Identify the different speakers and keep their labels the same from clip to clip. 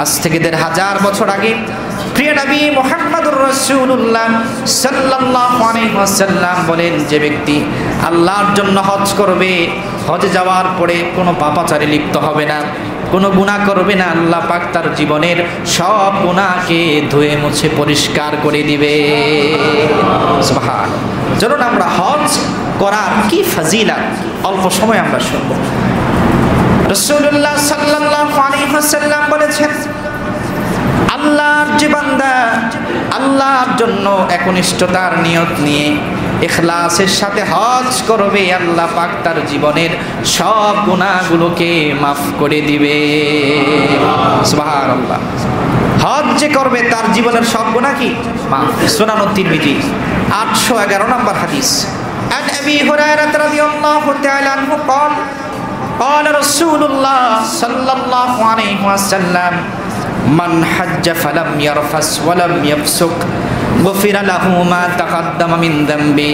Speaker 1: আজ থেকে ১৫০০ বছর আগে প্রিয় নবী মুহাম্মদুর রাসূলুল্লাহ সাল্লাল্লাহু আলাইহি ওয়াসাল্লাম বলেন, যে ব্যক্তি আল্লাহর জন্য হজ করবে, হজে যাওয়ার পরে কোনো পাপাচারে লিপ্ত হবে না, কোনো গুনাহ করবে না, আল্লাহ পাক তার জীবনের সব গুনাহকে ধুয়ে মুছে পরিষ্কার করে দিবে। সুবহানাল্লাহ। চলুন আমরা হজ করার কি ফজিলত অল্প সময় আমরা শুনব। রাসূলুল্লাহ সাল্লাল্লাহু আলাইহি ওয়াসাল্লাম বলেছেন, আল্লাহর যে বান্দা আল্লাহর জন্য একনিষ্ঠতার নিয়ত নিয়ে ইখলাসের সাথে হজ করবে, আল্লাহ পাক তার জীবনের সব গুনাহগুলোকে মাফ করে দিবে। সুবহানাল্লাহ। হজ যে করবে তার জীবনের সব গুনাহ কি মাফ। সুনান তিরমিজি 811 নম্বর হাদিস। আন আবি হুরায়রা রাদিয়াল্লাহু তাআলা আনহু قال قال رسول الله صلى الله عليه وسلم من حج فلم يرفث ولم يفسق غفر له ما تقدم من ذنبه।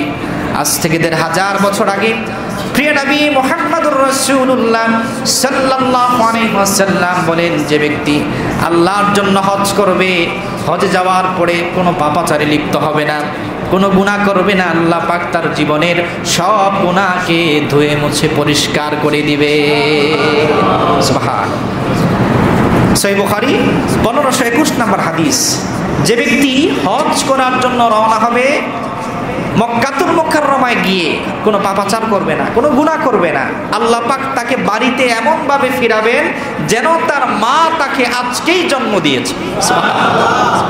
Speaker 1: আজ থেকে ১৫০০ বছর আগে প্রিয় নবী মুহাম্মদুর রাসূলুল্লাহ সাল্লাল্লাহু আলাইহি ওয়াসাল্লাম বলেন, যে ব্যক্তি আল্লাহর জন্য হজ করবে, হজে যাওয়ার পরে কোনো পাপাচারে লিপ্ত হবে না, কোনো গুনাহ করবে না, আল্লাহ পাক তার জীবনের সব গুনাহকে ধুয়ে মুছে পরিষ্কার করে দিবে। সুবহানাল্লাহ। সহিহ বুখারী 1521 নম্বর হাদিস। যে ব্যক্তি হজ করার জন্য রওনা হবে, মক্কাতুল মুকাররমায় গিয়ে কোনো পাপাচার করবে না, কোনো গুনাহ করবে না, আল্লাহ পাক তাকে বাড়িতে এমন ভাবে ফিরাবেন যেন তার মা তাকে আজকেই জন্ম দিয়েছে। সুবহানাল্লাহ।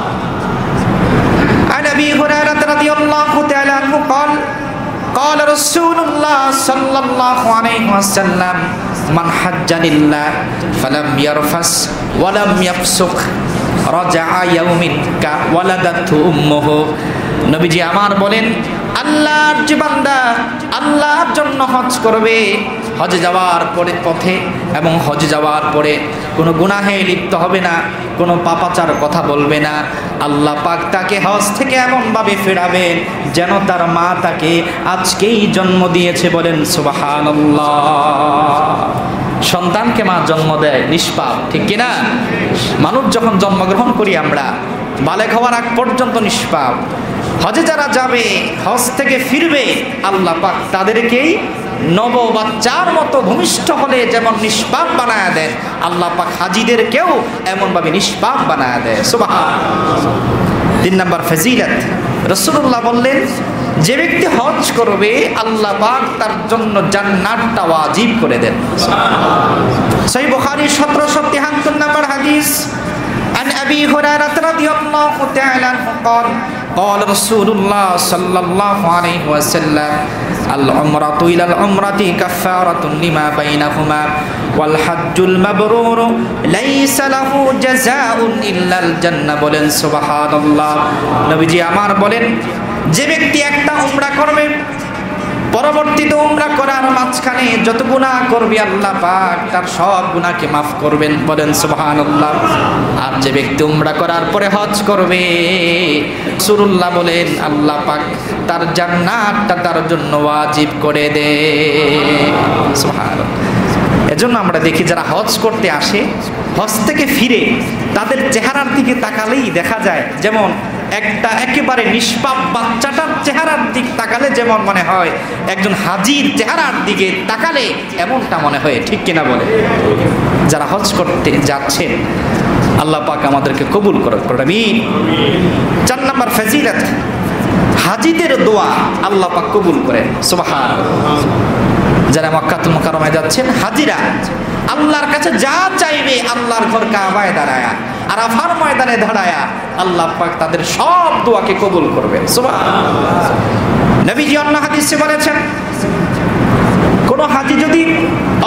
Speaker 1: আন আবি হুরায়রা রাদিয়াল্লাহু তাআলা আনহু قال قال رسول الله صلى الله عليه وسلم من حج لله فلم يرفث ولم يفسق رجع يوم كولدته امه। নবীজি আমার বলেন, আল্লাহর যে বান্দা আল্লাহর জন্য হজ করবে, হজে যাওয়ার পরে পথে এবং হজে যাওয়ার পরে কোনো গুনাহে লিপ্ত হবে না, কোনো পাপাচার কথা বলবে না, আল্লাহ পাক তাকে হজ থেকে এমনভাবে ফেরাবেন যেন তার মা তাকে আজকেই জন্ম দিয়েছে। বলেন সুবহানাল্লাহ। সন্তানকে মা জন্ম দেয় নিষ্পাপ, ঠিক কিনা? মানুষ যখন জন্মগ্রহণ করি আমরা, বালেগ হওয়ার আগ পর্যন্ত নিষ্পাপ। হজে যারা যাবে, হজ থেকে ফিরবে, আল্লাহ পাক তাদেরকেই নববাচ্চার মতো ভূমিষ্ঠ হলে যেমন নিষ্পাপ বানায় দেন, আল্লাহ পাক হাজিদেরকেও এমনভাবে নিষ্পাপ বানায় দেয়। সুবহানাল্লাহ। 3 নম্বর ফজিলত, রাসূলুল্লাহ বললেন, যে ব্যক্তি হজ করবে আল্লাহ পাক তার জন্য জান্নাতটা ওয়াজিব করে দেন। সহিহ বুখারী 1773 নম্বর হাদিস। عن أبي هريرة رضي الله تعالى عنه قال قال رسول الله صلى الله عليه وسلم العمرة إلى العمرة كفارة لما بينهما والحج المبرور ليس له جزاء إلا الجنة। বলেন সুবহানাল্লাহ। নবীজি আমার বলেন, যে ব্যক্তি একটা উমরা করবে, পরবর্তীতে উমরা করার মাঝখানে যত গুনাহ করবে আল্লাহ পাক তার সব গুনাহকে মাফ করবেন। বলেন সুবহানাল্লাহ। আর যে ব্যক্তি উমরা করার পরে হজ করবে, রাসূলুল্লাহ বলেন, আল্লাহ পাক তার জান্নাতটা তার জন্য ওয়াজিব করে দেন। সুবহানাল্লাহ। এজন্য আমরা দেখি যারা হজ করতে আসে, হজ থেকে ফিরে তাদের চেহারার দিকে তাকালেই দেখা যায়, যেমন একটা একেবারে নিষ্পাপ বাচ্চাটার চেহারার দিক তাকালে যেমন মনে হয়, একজন হাজির চেহারার দিকে তাকালে এমনটা মনে হয়, ঠিক কিনা বলে? যারা হজ করতে যাচ্ছেন আল্লাহ পাক আমাদেরকে কবুল করুন। আমিন। 4 নম্বর ফজিলত, হাজিদের দোয়া আল্লাহ পাক কবুল করেন। সুবহানাল্লাহ। যারা মক্কাতুল মুকাররমায় যাচ্ছেন, হাজিরা আল্লাহর কাছে যা চাইবে, আল্লাহর ঘর কাবায় দাঁড়ায়া, আরাফার ময়দানে দাঁড়ায়া, আল্লাহ পাক তাদের সব দোয়াকে কবুল করবেন। সুবহানাল্লাহ। নবীজি অন্য হাদিসে বলেছেন, কোন হাজি যদি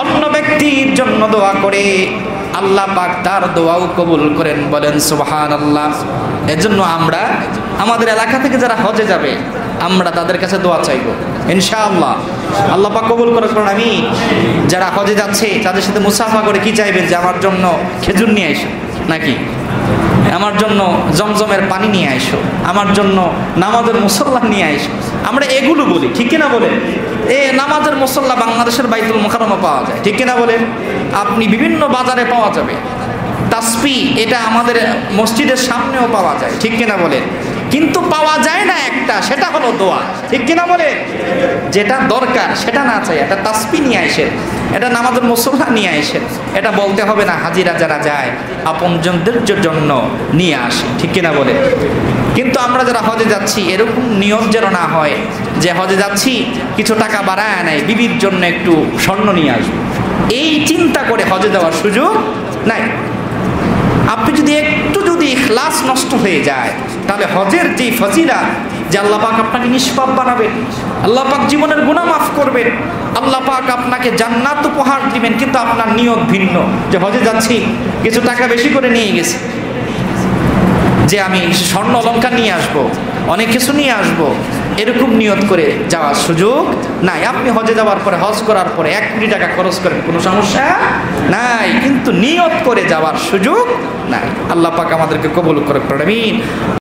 Speaker 1: অন্য ব্যক্তির জন্য দোয়া করে, আল্লাহ পাক তার দোয়াও কবুল করেন। বলেন সুবহানাল্লাহ। এজন্য আমরা আমাদের এলাকা থেকে যারা হজে যাবে, আমরা তাদের কাছে দোয়া চাইবো ইনশাআল্লাহ, আল্লাহ পাক কবুল করুন। আমিন। যারা হজে যাচ্ছে তাদের সাথে মুসাফা করে কি চাইবেন? যে আমার জন্য খেজুর নিয়ে এসো, নাকি আমার জন্য জমজমের পানি নিয়ে আইসো, আমার জন্য নামাজের মুসল্লা নিয়ে আইসো। আমরা এগুলো বলি, ঠিক কিনা বলে? নামাজের মুসল্লা বাংলাদেশের বাইতুল মুকাররমে পাওয়া যায়, ঠিক কিনা বলে? আপনি বিভিন্ন বাজারে পাওয়া যাবে। তাসবিহ এটা আমাদের মসজিদের সামনেও পাওয়া যায়, ঠিক কিনা বলেন? কিন্তু পাওয়া যায় না একটা, সেটা হলো দোয়া, ঠিক কিনা বলে? যেটা দরকার সেটা না চাই, এটা তাসবিহ নিয়ে আসেন, এটা নামাজের মুসল্লা নিয়ে আসেন, এটা বলতে হবে না হাজিরা যারা যায় আপনজনদের জন্য নিয়ে আসে, ঠিক কিনা বলে? কিন্তু আমরা যারা হজে যাচ্ছি এরকম নিয়ম যেন না হয় যে হজে যাচ্ছি কিছু টাকা বাড়ায় নাই, বিবির জন্য একটু স্বর্ণ নিয়ে আসবো, এই চিন্তা করে হজে যাওয়ার সুযোগ নাই। আপনি যদি ইখলাস নষ্ট হয়ে যায় তাহলে হজের যে ফজিলাত, যে আল্লাহ পাক আপনাকে নিষ্পাপ বানাবেন, আল্লাহ পাক জীবনের গুনাহ মাফ করবেন, আল্লাহ পাক আপনাকে জান্নাত উপহার দিবেন, কিন্তু আপনার নিয়ত ভিন্ন যে হজে যাচ্ছি কিছু টাকা বেশি করে নিয়ে গেছি, যে আমি স্বর্ণ অলংকার নিয়ে আসব, অনেক কিছু নিয়ে আসব, এরকম নিয়ত করে যাওয়ার সুযোগ নাই। আপনি হজে যাওয়ার পরে, হজ করার পরে 1 কোটি টাকা খরচ করেন, কোনো সমস্যা নাই, কিন্তু নিয়ত করে যাওয়ার সুযোগ নাই। আল্লাহ পাক আমাদেরকে কবুল করে। আমিন।